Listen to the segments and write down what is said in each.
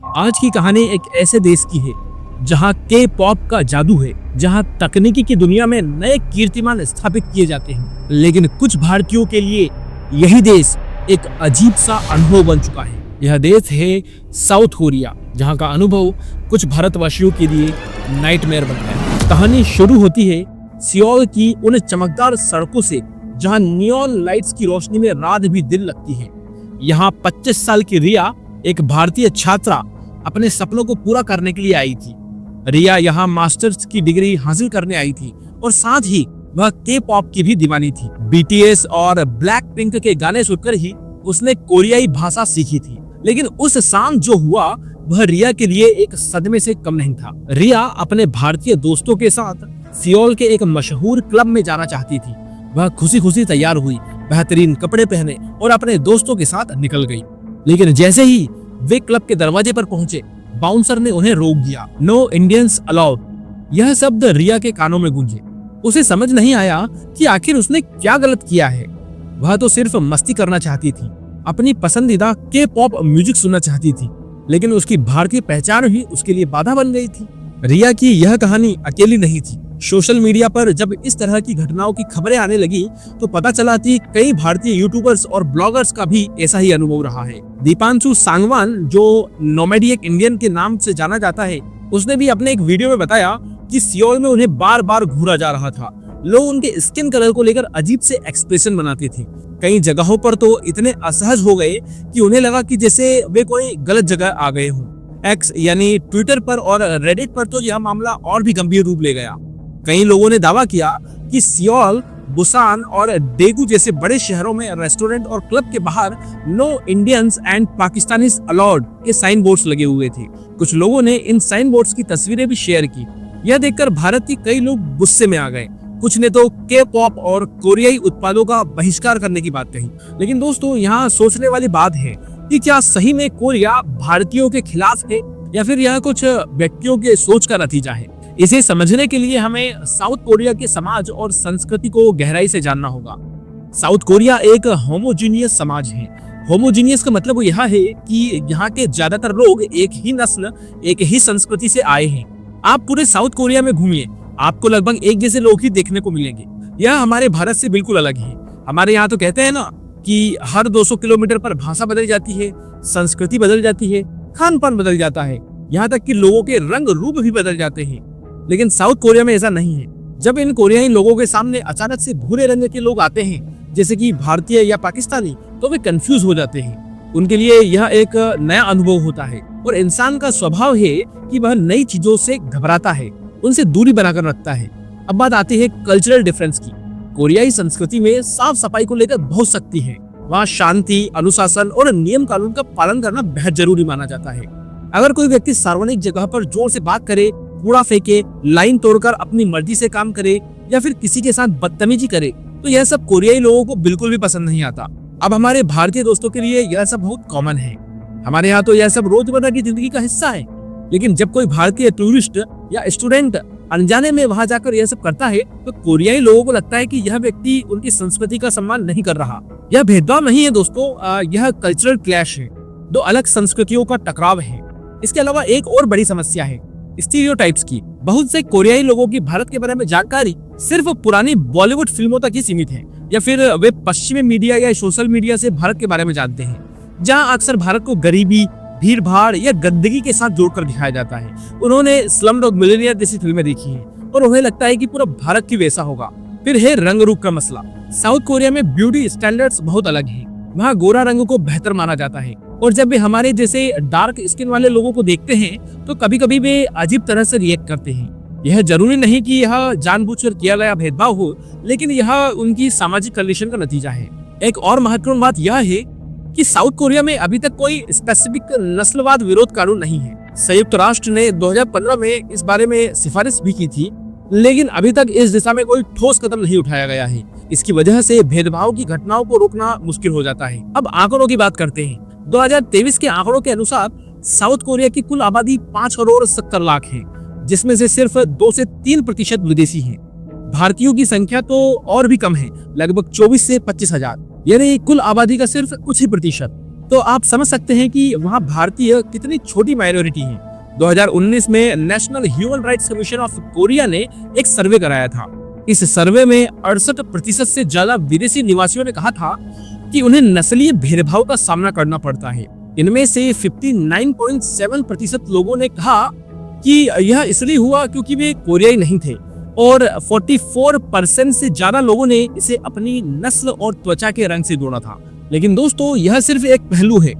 आज की कहानी एक ऐसे देश की है जहां के पॉप का जादू है, जहां तकनीकी की दुनिया में नए कीर्तिमान स्थापित किए जाते हैं। लेकिन कुछ भारतीयों के लिए यही देश एक अजीब सा अनुभव बन चुका है। यह देश है साउथ कोरिया, जहां का अनुभव कुछ भारतवासियों के लिए नाइटमेयर बन गया है। कहानी शुरू होती है सियोल की उन चमकदार सड़कों से जहां नियॉन लाइट्स की रोशनी में रात भी दिन लगती है। यहाँ 25 साल की रिया, एक भारतीय छात्रा, अपने सपनों को पूरा करने के लिए आई थी। रिया यहाँ मास्टर्स की डिग्री हासिल करने आई थी और साथ ही वह के पॉप की भी दीवानी थी। बीटीएस और ब्लैक पिंक के गाने सुनकर ही उसने कोरियाई भाषा सीखी थी। लेकिन उस शाम जो हुआ वह रिया के लिए एक सदमे से कम नहीं था। रिया अपने भारतीय दोस्तों के साथ सियोल के एक मशहूर क्लब में जाना चाहती थी। वह खुशी खुशी तैयार हुई, बेहतरीन कपड़े पहने और अपने दोस्तों के साथ निकल गई। लेकिन जैसे ही वे क्लब के दरवाजे पर पहुंचे, बाउंसर ने उन्हें रोक दिया। नो इंडियंस अलाउड, यह शब्द रिया के कानों में गूंजे। उसे समझ नहीं आया कि आखिर उसने क्या गलत किया है। वह तो सिर्फ मस्ती करना चाहती थी, अपनी पसंदीदा के पॉप म्यूजिक सुनना चाहती थी, लेकिन उसकी भारतीय पहचान ही उसके लिए बाधा बन गई थी। रिया की यह कहानी अकेली नहीं थी। सोशल मीडिया पर जब इस तरह की घटनाओं की खबरें आने लगी तो पता चला कि कई भारतीय यूट्यूबर्स और ब्लॉगर्स का भी ऐसा ही अनुभव रहा है। दीपांशु सांगवान, जो नोमैडिक इंडियन के नाम से जाना जाता है, उसने भी अपने एक वीडियो में बताया कि सियोल में उन्हें बार बार घूरा जा रहा था। लोग उनके स्किन कलर को लेकर अजीब से एक्सप्रेशन बनाते थे। कई जगहों पर तो इतने असहज हो गए कि उन्हें लगा कि जैसे वे कोई गलत जगह आ गए हों। एक्स यानी ट्विटर पर और रेडिट पर तो यह मामला और भी गंभीर रूप ले गया। कई लोगों ने दावा किया कि सियोल, बुसान और डेगू जैसे बड़े शहरों में रेस्टोरेंट और क्लब के बाहर no Indians and Pakistanis allowed के साइन बोर्ड्स लगे हुए थे। कुछ लोगों ने इन साइन बोर्ड्स की तस्वीरें भी शेयर की। यह देखकर भारत के कई लोग गुस्से में आ गए। कुछ ने तो के पॉप और कोरियाई उत्पादों का बहिष्कार करने की बात कही। लेकिन दोस्तों, यहाँ सोचने वाली बात है कि क्या सही में कोरिया भारतीयों के खिलाफ है या फिर यह कुछ व्यक्तियों के सोच का नतीजा है। इसे समझने के लिए हमें साउथ कोरिया के समाज और संस्कृति को गहराई से जानना होगा। साउथ कोरिया एक होमोजीनियस समाज है। होमोजीनियस का मतलब यह है कि यहाँ के ज्यादातर लोग एक ही नस्ल, एक ही संस्कृति से आए हैं। आप पूरे साउथ कोरिया में घूमिए, आपको लगभग एक जैसे लोग ही देखने को मिलेंगे। यह हमारे भारत से बिल्कुल अलग है। हमारे यहाँ तो कहते हैं ना कि हर 200 किलोमीटर पर भाषा बदल जाती है, संस्कृति बदल जाती है, खान पान बदल जाता है, यहाँ तक कि लोगों के रंग रूप भी बदल जाते हैं। लेकिन साउथ कोरिया में ऐसा नहीं है। जब इन कोरियाई लोगों के सामने अचानक से भूरे रंग के लोग आते हैं, जैसे कि भारतीय या पाकिस्तानी, तो वे कंफ्यूज हो जाते हैं। उनके लिए यह एक नया अनुभव होता है और इंसान का स्वभाव है कि वह नई चीजों से घबराता है, उनसे दूरी बनाकर रखता है। अब बात आती है कल्चरल डिफरेंस की। कोरियाई संस्कृति में साफ सफाई को लेकर बहुत सख्ती है। वहाँ शांति, अनुशासन और नियम कानून का पालन करना बेहद जरूरी माना जाता है। अगर कोई व्यक्ति सार्वजनिक जगह पर जोर से बात करे, कूड़ा फेंके, लाइन तोड़कर अपनी मर्जी से काम करे या फिर किसी के साथ बदतमीजी करे, तो यह सब कोरियाई लोगों को बिल्कुल भी पसंद नहीं आता। अब हमारे भारतीय दोस्तों के लिए यह सब बहुत कॉमन है। हमारे यहाँ तो यह सब रोजमर्रा की जिंदगी का हिस्सा है। लेकिन जब कोई भारतीय टूरिस्ट या स्टूडेंट अनजाने में वहां जाकर यह सब करता है तो कोरियाई लोगों को लगता है कि यह व्यक्ति उनकी संस्कृति का सम्मान नहीं कर रहा। यह भेदभाव नहीं है दोस्तों, यह कल्चरल क्लैश है। दो अलग संस्कृतियों का टकराव है। इसके अलावा एक और बड़ी समस्या है स्टीरियोटाइप्स की। बहुत से कोरियाई लोगों की भारत के बारे में जानकारी सिर्फ पुरानी बॉलीवुड फिल्मों तक ही सीमित है, या फिर वे पश्चिमी मीडिया या सोशल मीडिया से भारत के बारे में जानते हैं, जहां अक्सर भारत को गरीबी, भीड़ भाड़ या गंदगी के साथ जोड़कर दिखाया जाता है। उन्होंने स्लमडॉग मिलियनेयर जैसी फिल्में देखी हैं और उन्हें लगता है कि पूरा भारत की वैसा होगा। फिर है रंग रूप का मसला। साउथ कोरिया में ब्यूटी स्टैंडर्ड्स बहुत अलग है। वहाँ गोरा रंग को बेहतर माना जाता है और जब वे हमारे जैसे डार्क स्किन वाले लोगों को देखते हैं तो कभी कभी वे अजीब तरह से रिएक्ट करते हैं। यह जरूरी नहीं कि यह जानबूझकर किया गया भेदभाव हो, लेकिन यह उनकी सामाजिक कंडीशन का नतीजा है। एक और महत्वपूर्ण बात यह है कि साउथ कोरिया में अभी तक कोई स्पेसिफिक नस्लवाद विरोध कानून नहीं है। संयुक्त राष्ट्र ने 2015 में इस बारे में सिफारिश भी की थी, लेकिन अभी तक इस दिशा में कोई ठोस कदम नहीं उठाया गया है। इसकी वजह से भेदभाव की घटनाओं को रोकना मुश्किल हो जाता है। अब आंकड़ों की बात करते हैं। 2023 के आंकड़ों के अनुसार साउथ कोरिया की कुल आबादी 5 करोड़ 70 लाख है, जिसमें से सिर्फ 2 से 3% विदेशी हैं। भारतीयों की संख्या तो और भी कम है, लगभग 24 से 25 हजार, यानी कुल आबादी का सिर्फ कुछ ही प्रतिशत। तो आप समझ सकते हैं कि वहाँ भारतीय कितनी छोटी माइनॉरिटी है। 2019 में national human rights commission of Korea ने एक सर्वे कराया था। इस सर्वे में 68% से ज्यादा विदेशी निवासियों ने कहा था कि उन्हें नस्लीय भेदभाव का सामना करना पड़ता है। इनमें से 59.7% लोगों ने कहा कि यह इसलिए हुआ क्योंकि वे कोरियाई नहीं थे, और 44% से ज्यादा लोगों ने इसे अपनी नस्ल और त्वचा के रंग से जोड़ा था। लेकिन दोस्तों, यह सिर्फ एक पहलू है।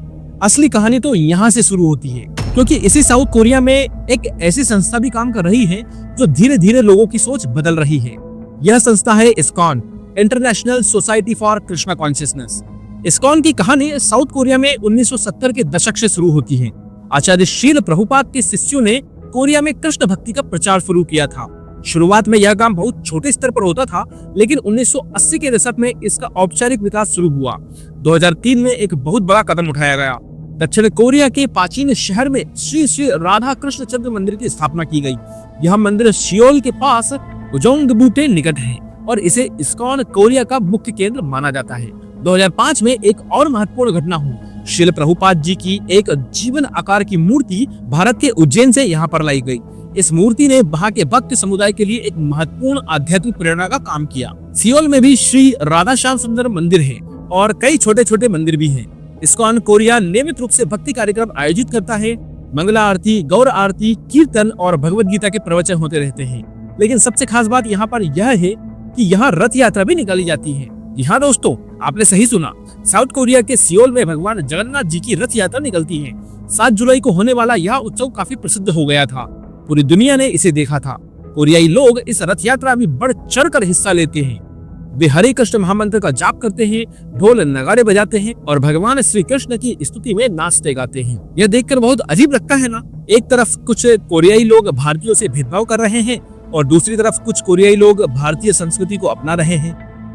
असली कहानी तो यहाँ से शुरू होती है, क्योंकि इसी साउथ कोरिया में एक ऐसी संस्था भी काम कर रही है जो धीरे धीरे लोगों की सोच बदल रही है। यह संस्था है ISKCON, international society for Krishna consciousness. ISKCON की कहानी साउथ कोरिया में 1970 के दशक से शुरू होती है। आचार्य शील प्रभुपाद के शिष्यों ने कोरिया में कृष्ण भक्ति का प्रचार शुरू किया था। शुरुआत में यह काम बहुत छोटे स्तर पर होता था, लेकिन 1980 के दशक में इसका औपचारिक विकास शुरू हुआ। 2003 में एक बहुत बड़ा कदम उठाया गया। दक्षिण कोरिया के प्राचीन शहर में श्री श्री राधा कृष्ण चंद्र मंदिर की स्थापना की गई। यह मंदिर सियोल के पास उजोंगबू के निकट है और इसे इस्कॉन कोरिया का मुख्य केंद्र माना जाता है। 2005 में एक और महत्वपूर्ण घटना हुई। श्रील प्रभुपाद जी की एक जीवन आकार की मूर्ति भारत के उज्जैन से यहाँ पर लाई गई। इस मूर्ति ने वहाँ के भक्त समुदाय के लिए एक महत्वपूर्ण आध्यात्मिक प्रेरणा का काम किया। सियोल में भी श्री राधा श्याम सुंदर मंदिर है और कई छोटे छोटे मंदिर भी हैं। इस्कॉन कोरिया नियमित रूप से भक्ति कार्यक्रम आयोजित करता है। मंगला आरती, गौर आरती, कीर्तन और भगवत गीता के प्रवचन होते रहते हैं। लेकिन सबसे खास बात यहाँ पर यह है कि यहाँ रथ यात्रा भी निकाली जाती है। जी हाँ दोस्तों, आपने सही सुना। साउथ कोरिया के सियोल में भगवान जगन्नाथ जी की रथ यात्रा निकलती है। 7 जुलाई को होने वाला यह उत्सव काफी प्रसिद्ध हो गया था। पूरी दुनिया ने इसे देखा था। कोरियाई लोग इस रथ यात्रा में बढ़ चढ़ कर हिस्सा लेते हैं। वे हरे कृष्ण महामंत्र का जाप करते हैं, ढोल नगाड़े बजाते हैं और भगवान श्री कृष्ण की स्तुति में नाचते गाते हैं। यह देखकर बहुत अजीब लगता है ना। एक तरफ कुछ कोरियाई लोग भारतीयों से भेदभाव कर रहे हैं और दूसरी तरफ कुछ कोरियाई लोग भारतीय संस्कृति को अपना रहे हैं,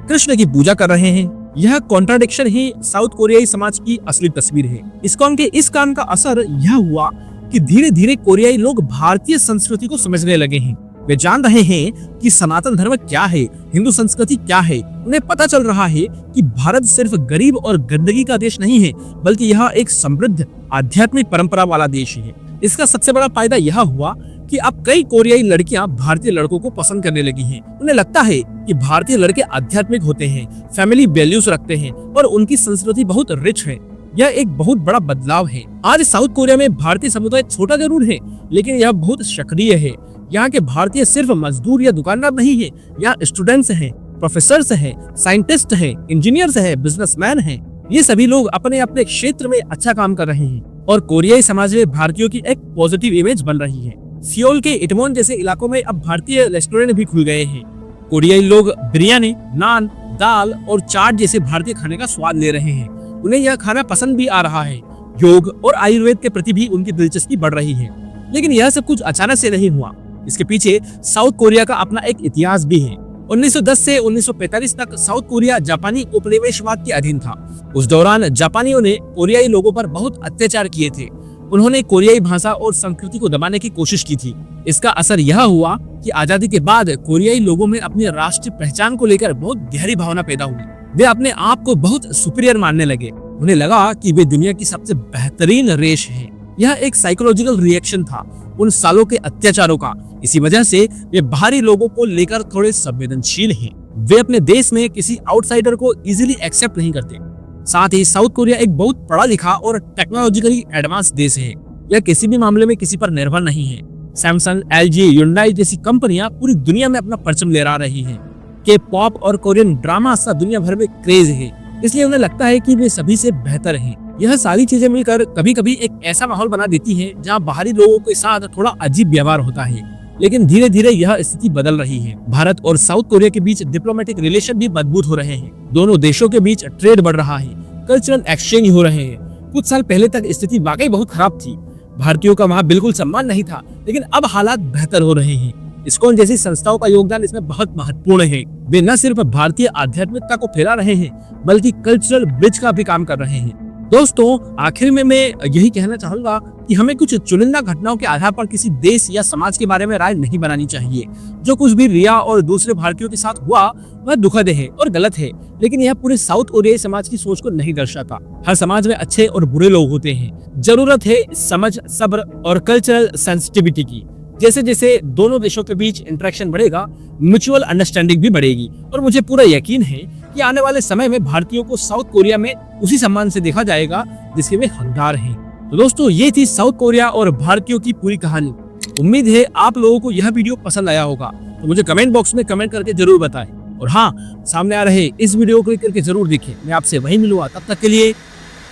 कृष्ण की पूजा कर रहे हैं। यह कॉन्ट्राडिक्शन ही साउथ कोरियाई समाज की असली तस्वीर है। इस्कॉन के इस काम का असर यह हुआ कि धीरे धीरे कोरियाई लोग भारतीय संस्कृति को समझने लगे हैं। वे जान रहे हैं कि सनातन धर्म क्या है, हिंदू संस्कृति क्या है। उन्हें पता चल रहा है कि भारत सिर्फ गरीब और गंदगी का देश नहीं है, बल्कि यह एक समृद्ध आध्यात्मिक परंपरा वाला देश है। इसका सबसे बड़ा फायदा यह हुआ कि अब कई कोरियाई लड़कियां भारतीय लड़कों को पसंद करने लगी हैं। उन्हें लगता है कि भारतीय लड़के आध्यात्मिक होते हैं, फैमिली वैल्यूज रखते हैं और उनकी संस्कृति बहुत रिच है। यह एक बहुत बड़ा बदलाव है। आज साउथ कोरिया में भारतीय समुदाय छोटा जरूर है, लेकिन यह बहुत सक्रिय है। यहाँ के भारतीय सिर्फ मजदूर या दुकानदार नहीं है। यहाँ स्टूडेंट्स हैं, प्रोफेसर्स हैं, साइंटिस्ट हैं, इंजीनियर्स हैं, बिजनेसमैन हैं। ये सभी लोग अपने अपने क्षेत्र में अच्छा काम कर रहे हैं और कोरियाई समाज में भारतीयों की एक पॉजिटिव इमेज बन रही है। सियोल के इटमोन जैसे इलाकों में अब भारतीय रेस्टोरेंट भी खुल गए हैं। कोरियाई लोग बिरयानी, नान, दाल और चाट जैसे भारतीय खाने का स्वाद ले रहे हैं। उन्हें यह खाना पसंद भी आ रहा है। योग और आयुर्वेद के प्रति भी उनकी दिलचस्पी बढ़ रही है। लेकिन यह सब कुछ अचानक से नहीं हुआ। इसके पीछे साउथ कोरिया का अपना एक इतिहास भी है। 1910 से 1945 तक साउथ कोरिया जापानी उपनिवेशवाद के अधीन था। उस दौरान जापानियों ने कोरियाई लोगों पर बहुत अत्याचार किए थे। उन्होंने कोरियाई भाषा और संस्कृति को दबाने की कोशिश की थी। इसका असर यह हुआ कि आजादी के बाद कोरियाई लोगों में अपनी राष्ट्रीय पहचान को लेकर बहुत गहरी भावना पैदा हुई। वे अपने आप को बहुत सुपीरियर मानने लगे। उन्हें लगा कि वे दुनिया की सबसे बेहतरीन रेस है। यह एक साइकोलॉजिकल रिएक्शन था उन सालों के अत्याचारों का। इसी वजह से वे बाहरी लोगों को लेकर थोड़े संवेदनशील हैं। वे अपने देश में किसी आउटसाइडर को इजीली एक्सेप्ट नहीं करते। साथ ही साउथ कोरिया एक बहुत पढ़ा लिखा और टेक्नोलॉजिकली एडवांस देश है। यह किसी भी मामले में किसी पर निर्भर नहीं है। सैमसंग, एलजी, ह्युंडई जैसी कंपनियां पूरी दुनिया में अपना परचम लहरा रही हैं। के पॉप और कोरियन ड्रामा सा दुनिया भर में क्रेज है, इसलिए उन्हें लगता है कि वे सभी से बेहतर हैं। यह सारी चीजें मिलकर कभी कभी एक ऐसा माहौल बना देती है जहां बाहरी लोगों के साथ थोड़ा अजीब व्यवहार होता है। लेकिन धीरे धीरे यह स्थिति बदल रही है। भारत और साउथ कोरिया के बीच डिप्लोमेटिक रिलेशन भी मजबूत हो रहे हैं। दोनों देशों के बीच ट्रेड बढ़ रहा है, कल्चरल एक्सचेंज हो रहे हैं। कुछ साल पहले तक स्थिति वाकई बहुत खराब थी। भारतीयों का वहाँ बिल्कुल सम्मान नहीं था, लेकिन अब हालात बेहतर हो रहे हैं। इस्कॉन जैसी संस्थाओं का योगदान इसमें बहुत महत्वपूर्ण है। वे न सिर्फ भारतीय आध्यात्मिकता को फैला रहे हैं, बल्कि कल्चरल ब्रिज का भी काम कर रहे हैं। दोस्तों, आखिर में मैं यही कहना चाहूंगा कि हमें कुछ चुनिंदा घटनाओं के आधार पर किसी देश या समाज के बारे में राय नहीं बनानी चाहिए। जो कुछ भी रिया और दूसरे भारतीयों के साथ हुआ वह दुखद है और गलत है, लेकिन यह पूरे साउथ कोरियाई समाज की सोच को नहीं दर्शाता। हर समाज में अच्छे और बुरे लोग होते हैं। जरूरत है समझ, सब्र और कल्चरल सेंसिटिविटी की। जैसे जैसे दोनों देशों के बीच इंटरेक्शन बढ़ेगा, म्यूचुअल अंडरस्टैंडिंग भी बढ़ेगी और मुझे पूरा यकीन है कि आने वाले समय में भारतीयों को साउथ कोरिया में उसी सम्मान से देखा जाएगा जिसके वे हकदार हैं। तो दोस्तों, ये थी साउथ कोरिया और भारतीयों की पूरी कहानी। उम्मीद है आप लोगों को यह वीडियो पसंद आया होगा, तो मुझे कमेंट बॉक्स में कमेंट करके जरूर बताएं। और हाँ, सामने आ रहे इस वीडियो को क्लिक करके जरूर देखें। मैं आपसे वहीं मिलूंगा, तब तक के लिए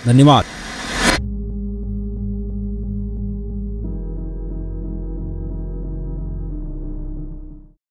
धन्यवाद।